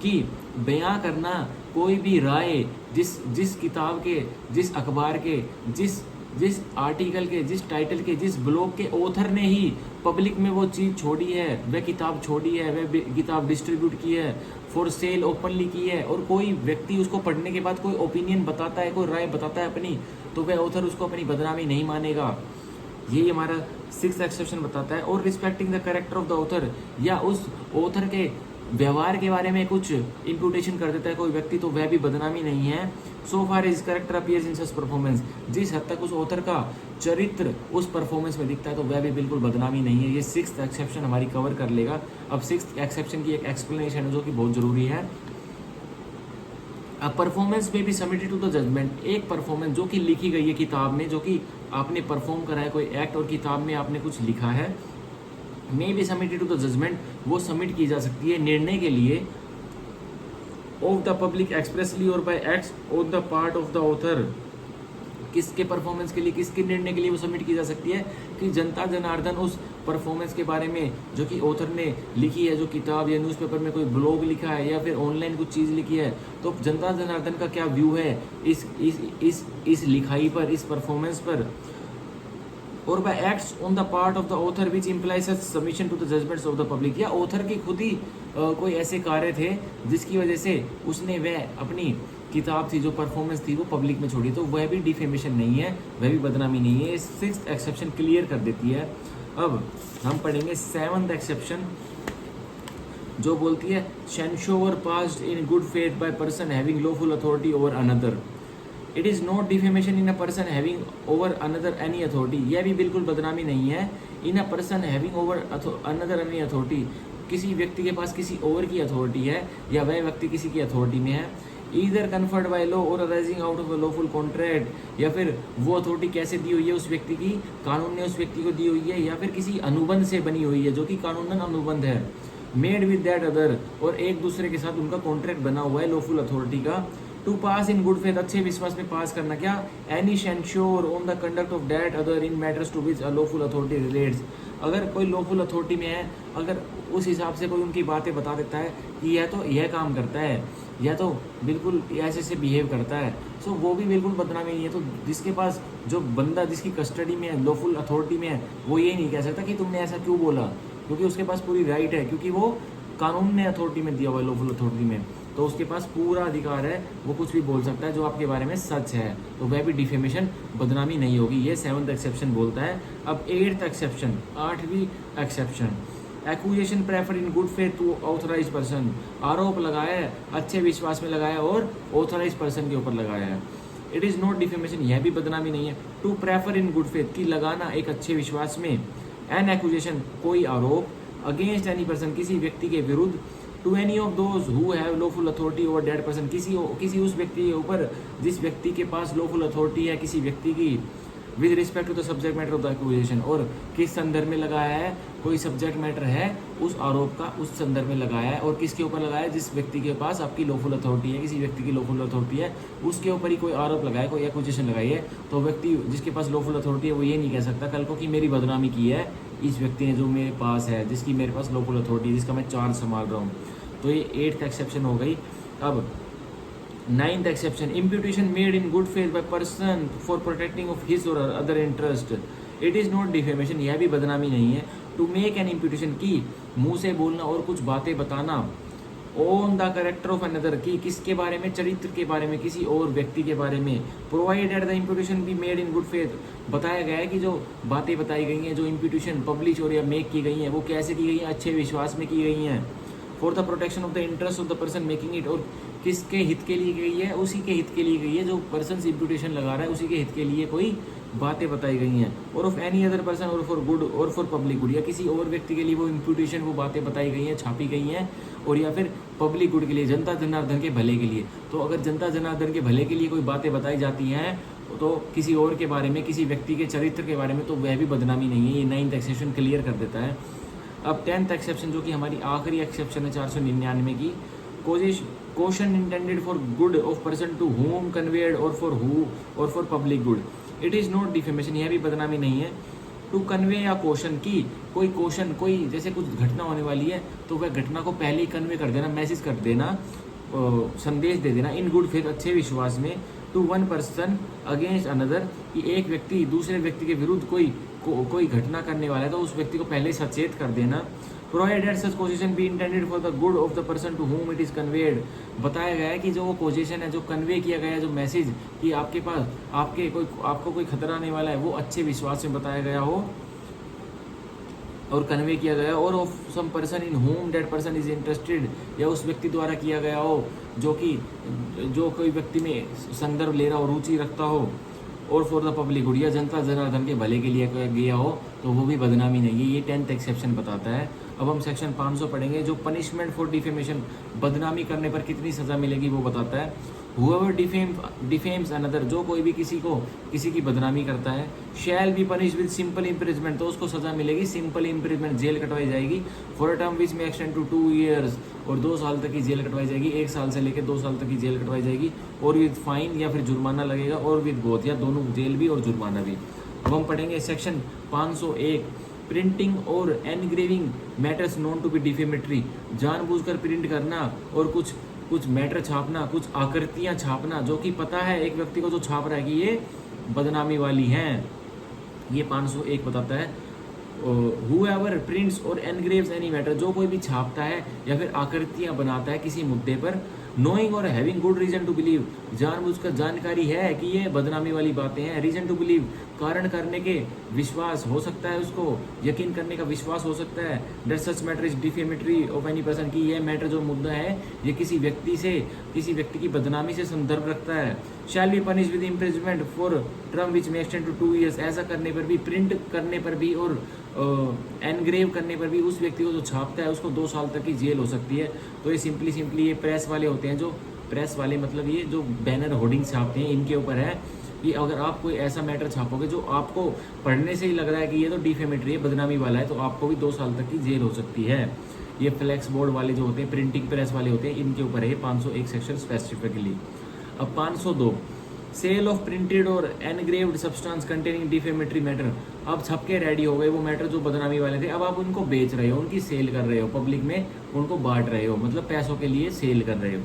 कि बयां करना कोई भी राय, जिस किताब के, जिस अखबार के, जिस आर्टिकल के, जिस टाइटल के, जिस ब्लॉग के ऑथर ने ही पब्लिक में वो चीज़ छोड़ी है, वह किताब छोड़ी है, वह किताब डिस्ट्रीब्यूट की है, फॉर सेल ओपनली की है, और कोई व्यक्ति उसको पढ़ने के बाद कोई ओपिनियन बताता है, कोई राय बताता है अपनी, तो वह ऑथर उसको अपनी बदनामी नहीं मानेगा. यही हमारा 6th एक्सेप्शन बताता है. और respecting the character of the author, या उस ऑथर के व्यवहार के बारे में कुछ इम्प्यूटेशन कर देता है कोई व्यक्ति, तो वह भी बदनामी नहीं है. So far his character appears in such performance, जिस हद तक उस ऑथर का चरित्र उस परफॉर्मेंस में दिखता है, तो वह भी बिल्कुल बदनामी नहीं है. ये 6th एक्सेप्शन हमारी कवर कर लेगा. अब 6th एक्सेप्शन की एक एक्सप्लेनेशन है जो कि बहुत ज़रूरी है. परफॉर्मेंस में भी सबमिटेड टू द जजमेंट, एक परफॉर्मेंस जो कि लिखी गई है किताब में, जो कि आपने परफॉर्म करा है कोई एक्ट, और किताब में आपने कुछ लिखा है, may be submitted to the judgment, वो सबमिट की जा सकती है निर्णय के लिए, ऑफ द पब्लिक एक्सप्रेसली और by acts on the part of the author. किसके परफॉर्मेंस के लिए, किसके निर्णय के लिए वो सबमिट की जा सकती है, कि जनता जनार्दन उस परफॉर्मेंस के बारे में जो कि ऑथर ने लिखी है, जो किताब या न्यूज़पेपर में कोई ब्लॉग लिखा है, या फिर ऑनलाइन कुछ चीज़ लिखी है, तो जनता जनार्दन का क्या व्यू है इस लिखाई पर, इस परफॉर्मेंस पर. और by acts on the part of the author which implies submission to the judgments of the public, या ऑथर के खुद ही कोई ऐसे कार्य थे जिसकी वजह से उसने वह अपनी किताब थी, जो परफॉर्मेंस थी, वो पब्लिक में छोड़ी, तो वह भी डिफेमेशन नहीं है, वह भी बदनामी नहीं है. 6th एक्सेप्शन क्लियर कर देती है. अब हम पढ़ेंगे 7th एक्सेप्शन, जो बोलती है censure passed in good faith by person having lawful authority over another. It is not defamation in a person having over another any authority, यह भी बिल्कुल बदनामी नहीं है. In a person having over another any authority, किसी व्यक्ति के पास किसी और की अथॉरिटी है, या वह व्यक्ति किसी की अथॉरिटी में है, ईदर कन्फर्ड बाय लॉ और arising out of a lawful contract, या फिर वो अथॉरिटी कैसे दी हुई है उस व्यक्ति की, कानून ने उस व्यक्ति को दी हुई है, या फिर किसी अनुबंध से बनी हुई है जो कि कानूनन अनुबंध है, मेड विद दैट अदर, और एक दूसरे के साथ उनका कॉन्ट्रैक्ट बना हुआ है लॉफुल अथॉरिटी का. To pass in good faith, अच्छे विश्वास में पास करना, क्या, any censure on the conduct of that other in matters to which a lawful authority relates. अगर कोई लॉफुल अथॉरिटी में है, अगर उस हिसाब से कोई उनकी बातें बता देता है कि यह तो यह काम करता है, या तो बिल्कुल ऐसे से बिहेव करता है, सो वो भी बिल्कुल बदनामी नहीं है. तो जिसके पास, जो बंदा जिसकी कस्टडी में है, लॉफुल अथॉरिटी में है, वो ये नहीं कह सकता कि तुमने ऐसा क्यों बोला, क्योंकि उसके पास पूरी राइट है, क्योंकि वो कानून ने अथॉरिटी में दिया हुआ है लॉफुल अथॉरिटी में, तो उसके पास पूरा अधिकार है, वो कुछ भी बोल सकता है जो आपके बारे में सच है, तो वह भी डिफेमेशन, बदनामी नहीं होगी. ये 7th एक्सेप्शन बोलता है. अब 8th एक्सेप्शन, 8वीं exception, accusation prefer in good faith to authorise person, आरोप लगाया है, अच्छे विश्वास में लगाया और ऑथराइज पर्सन के ऊपर लगाया है. इट इज़ नॉट डिफेमेशन, यह भी बदनामी नहीं है। To prefer in good faith, की लगाना एक अच्छे विश्वास में, एन एक्यूजेशन कोई आरोप, अगेंस्ट एनी पर्सन किसी व्यक्ति के विरुद्ध, to any of those who have lawful authority over that person किसी उस व्यक्ति के ऊपर जिस व्यक्ति के पास लॉफुल अथॉरिटी है किसी व्यक्ति की, with respect to the subject matter of the accusation, और किस संदर्भ में लगाया है, कोई सब्जेक्ट मैटर है उस आरोप का उस संदर्भ में लगाया है, और किसके ऊपर लगाया है, जिस व्यक्ति के पास आपकी लॉफुल अथॉरिटी है, किसी व्यक्ति की लॉफुल अथॉरिटी है उसके ऊपर ही कोई आरोप लगाया, कोई एक्यूजेशन लगाई है, तो व्यक्ति जिसके पास लॉफुल अथॉरिटी है वो ये नहीं कह सकता कल को कि मेरी बदनामी की है इस व्यक्ति ने जो मेरे पास है, जिसकी मेरे पास लॉफुल अथॉरिटी है, जिसका मैं चार्ज संभाल रहा हूँ। तो ये 8th एक्सेप्शन हो गई। अब 9th exception, imputation made in good faith by person for protecting of his और other interest, it is not defamation, यह भी बदनामी नहीं है। टू मेक एन इम्प्यूटेशन, की मुंह से बोलना और कुछ बातें बताना, on the character of another, की किसके बारे में, चरित्र के बारे में, किसी और व्यक्ति के बारे में, provided the imputation be made in good faith, बताया गया है कि जो बातें बताई गई हैं, जो इम्प्यूटेशन पब्लिश और या मेक की गई हैं, वो कैसे की गई हैं, अच्छे विश्वास में की गई हैं, for the protection of the interest of the person making it, और किसके हित के लिए गई है, उसी के हित के लिए गई है, जो पर्सन इम्प्यूटेशन लगा रहा है उसी के हित के लिए कोई बातें बताई गई हैं, और ऑफ एनी अदर पर्सन और फॉर गुड और फॉर पब्लिक गुड, या किसी और व्यक्ति के लिए वो इम्प्यूटेशन वो बातें बताई गई हैं, छापी गई हैं, और या फिर पब्लिक गुड के लिए, जनता जनार्दन के भले के लिए। तो अगर जनता जनार्दन के भले के लिए कोई बातें बताई जाती हैं तो किसी और के बारे में, किसी व्यक्ति के चरित्र के बारे में, तो वह भी बदनामी नहीं है। ये 9th एक्सेप्शन क्लियर कर देता है। अब 10th एक्सेप्शन जो कि हमारी आखिरी एक्सेप्शन है 499 की, question intended for good of person to whom conveyed और for public good, it is not defamation, यह भी बदनामी नहीं है। टू कन्वे या क्वेश्चन, की कोई क्वेश्चन, कोई जैसे कुछ घटना होने वाली है तो वह घटना को पहले ही कन्वे कर देना, मैसेज कर देना, संदेश दे देना, इन गुड फेथ अच्छे विश्वास में, to one person against another, कि एक व्यक्ति दूसरे व्यक्ति के विरुद्ध कोई घटना करने वाला है तो उस व्यक्ति को पहले सचेत कर देना। Provided such caution be intended for the good of the person to whom it is conveyed, बताया गया है कि जो वो कोजेशन है, जो कन्वे किया गया है, जो मैसेज कि आपके पास आपको कोई खतरा आने वाला है, वो अच्छे विश्वास में बताया गया हो और कन्वे किया गया, और of some person in whom that person is interested, या उस व्यक्ति द्वारा किया गया हो जो कोई व्यक्ति में संदर्भ ले रहा हो, रुचि रखता हो, और फॉर द पब्लिक गुड, या जनता जनार्दन के भले के लिए गया हो, तो वो भी बदनामी नहीं है। ये 10th एक्सेप्शन बताता है। अब हम सेक्शन 500 पढ़ेंगे, जो पनिशमेंट फॉर डिफेमेशन, बदनामी करने पर कितनी सज़ा मिलेगी वो बताता है। हुएवर डिफेम्स अनदर, जो कोई भी किसी की बदनामी करता है, shall be punish with simple imprisonment, तो उसको सज़ा मिलेगी सिंपल इम्प्रिजमेंट, जेल कटवाई जाएगी, फॉर अ टर्म विच में एक्सटेंड टू 2 years, और 2 साल तक की जेल कटवाई जाएगी, 1 साल से लेकर 2 साल तक की जेल कटवाई जाएगी, और विद फाइन, या फिर जुर्माना लगेगा, और विद बोथ, या दोनों, जेल भी और जुर्माना भी। अब हम पढ़ेंगे सेक्शन 501, प्रिंटिंग और engraving matters known to be defamatory, जानबूझकर प्रिंट करना और कुछ मैटर छापना, कुछ आकृतियां छापना जो कि पता है एक व्यक्ति को जो छाप रहा है कि ये बदनामी वाली हैं, ये 501 बताता है। whoever प्रिंट्स और एनग्रेव्स एनी मैटर, जो कोई भी छापता है या फिर आकृतियां बनाता है किसी मुद्दे पर, नोइंग और having good reason to believe, जानबूझकर जानकारी है कि ये बदनामी वाली बातें हैं, रीजन टू बिलीव, कारण करने के विश्वास हो सकता है, उसको यकीन करने का विश्वास हो सकता है, that such matter is defamatory of any person, की यह मैटर जो मुद्दा है ये किसी व्यक्ति की बदनामी से संदर्भ रखता है। Shall be punish with imprisonment for term which में एक्सटेंड टू 2 years, ऐसा करने पर भी, प्रिंट करने पर भी और एनग्रेव करने पर भी उस व्यक्ति को जो छापता है उसको 2 साल तक की जेल हो सकती है। तो ये सिंपली ये प्रेस वाले होते हैं, जो प्रेस वाले मतलब ये जो बैनर होर्डिंग छापते हैं, इनके ऊपर है कि अगर आप कोई ऐसा मैटर छापोगे जो आपको पढ़ने से ही लग रहा है कि ये तो डिफेमेटरी है, बदनामी वाला है, तो आपको भी 2 साल तक की जेल हो सकती है। ये फ्लैक्स बोर्ड वाले जो होते हैं, प्रिंटिंग प्रेस वाले होते हैं, इनके ऊपर है 501 सेक्शन स्पेसिफिकली। अब 502, सेल ऑफ प्रिंटेड और engraved substance containing defamatory matter, अब छपके रेडी हो गए वो मैटर जो बदनामी वाले थे, अब आप उनको बेच रहे हो, उनकी सेल कर रहे हो, पब्लिक में उनको बांट रहे हो, मतलब पैसों के लिए सेल कर रहे हो।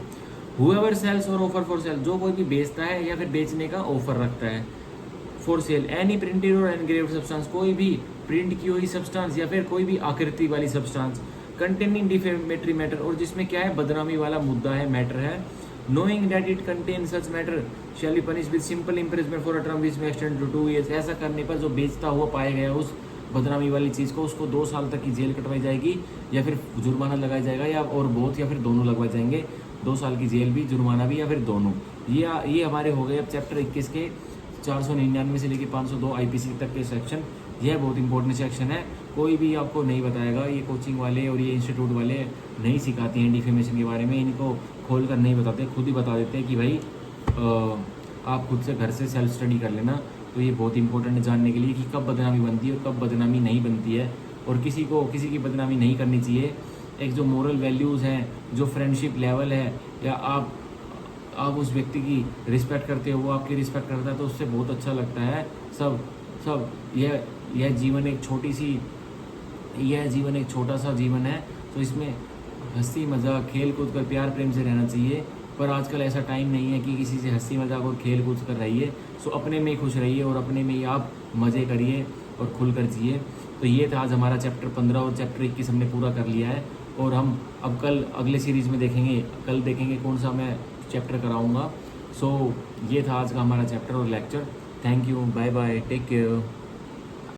हुएवर सेल्स और ऑफर फॉर सेल, जो कोई भी बेचता है या फिर बेचने का ऑफर रखता है, फॉर सेल एनी प्रिंटेड और एनग्रेव्ड सब्सटेंस, कोई भी प्रिंट की हुई सब्सटेंस या फिर कोई भी आकृति वाली सब्सटेंस कंटेनिंग डिफेमेटरी मैटर, और जिसमें क्या है, बदनामी वाला मुद्दा है, मैटर है, knowing that it contains such matter shall be punished with simple imprisonment for a term which may extend to 2 years, ऐसा करने पर जो बेचता हुआ पाया गया उस बदनामी वाली चीज़ को, उसको 2 साल तक की जेल कटवाई जाएगी या फिर जुर्माना लगाया जाएगा, या और बोथ, या फिर दोनों लगवाए जाएंगे, 2 साल की जेल भी, जुर्माना भी, या फिर दोनों। ये हमारे हो गए अब चैप्टर 21 के 499 से लेकर 502 आईपीसी तक के सेक्शन। यह बहुत इंपॉर्टेंट सेक्शन है, कोई भी आपको नहीं बताएगा, ये कोचिंग वाले और ये इंस्टीट्यूट वाले नहीं सिखाते हैं डिफेमेशन के बारे में, इनको खोल कर नहीं बताते, खुद ही बता देते हैं कि भाई आप खुद से घर से सेल्फ स्टडी कर लेना। तो ये बहुत इंपॉर्टेंट है जानने के लिए कि कब बदनामी बनती है और कब बदनामी नहीं बनती है, और किसी की बदनामी नहीं करनी चाहिए। एक जो मोरल वैल्यूज़ हैं, जो फ्रेंडशिप लेवल है, या आप उस व्यक्ति की रिस्पेक्ट करते हो, वो आपकी रिस्पेक्ट करता है, तो उससे बहुत अच्छा लगता है। सब यह जीवन एक छोटा सा जीवन है, तो इसमें हंसी मजाक खेल कूद कर प्यार प्रेम से रहना चाहिए। पर आजकल ऐसा टाइम नहीं है कि किसी से हंसी मजाक और खेल कूद कर रहिए। सो अपने में ही खुश रहिए और अपने में ही आप मज़े करिए और खुल कर जिए। तो ये था आज हमारा चैप्टर 15 और चैप्टर 21 हमने पूरा कर लिया है, और हम अब कल अगले सीरीज़ में देखेंगे, कल देखेंगे कौन सा मैं चैप्टर कराऊंगा। सो ये था आज का हमारा चैप्टर और lecture. Thank you, bye bye, take care.